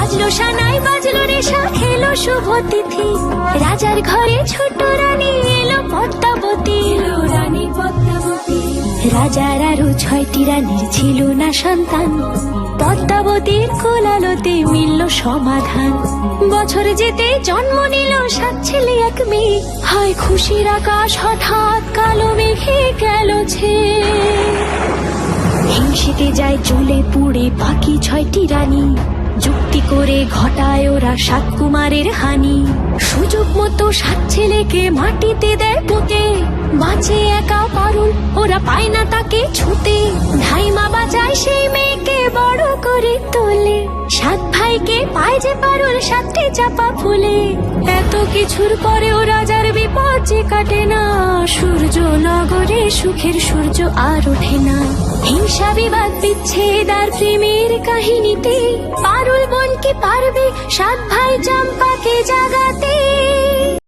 বাজলো সানাই বাজলো রেশা খেলো শুভ তিথি রাজার ঘরে ছোট রানী এলো পদ্মাবতী রানী পদ্মাবতী রাজার আরো 6টি রানীর ছিল না সন্তান পদ্মাবতীর কোলালোতে মিলল সমাধান বছর যেতে জন্ম নিল 7 ছেলে 1 মেয়ে হয় খুশির আকাশ হঠাৎ কালো মেঘে গেল ছেয়ে হিংসেতে যায় জ্বলে পুড়ে বাকি 6টি রানী যুক্তি করে ঘটায় ওরা 7 কুমারের হানি সুযোগ মতো 7 ছেলেকে মাটিতে দেয় পুঁতে বাঁচে একা পারুল ওরা পায় না তাকে ছুতে ধাইমা বাঁচায় সেই মেয়েকে বড় করে তোলে 7 ভাইকে পায় যে পারুল 7টি চাপা ফুলে এত কিছুর পরেও রাজার বিপদ যে কাটে না সূর্য নগরে সুখের সূর্য আর ওঠে না হিংসা বিবাদ বিচ্ছেদ আর প্রেমের কাহিনীতে পারুল বোন কি পারবে 7 ভাই চম্পাকে জাগাতে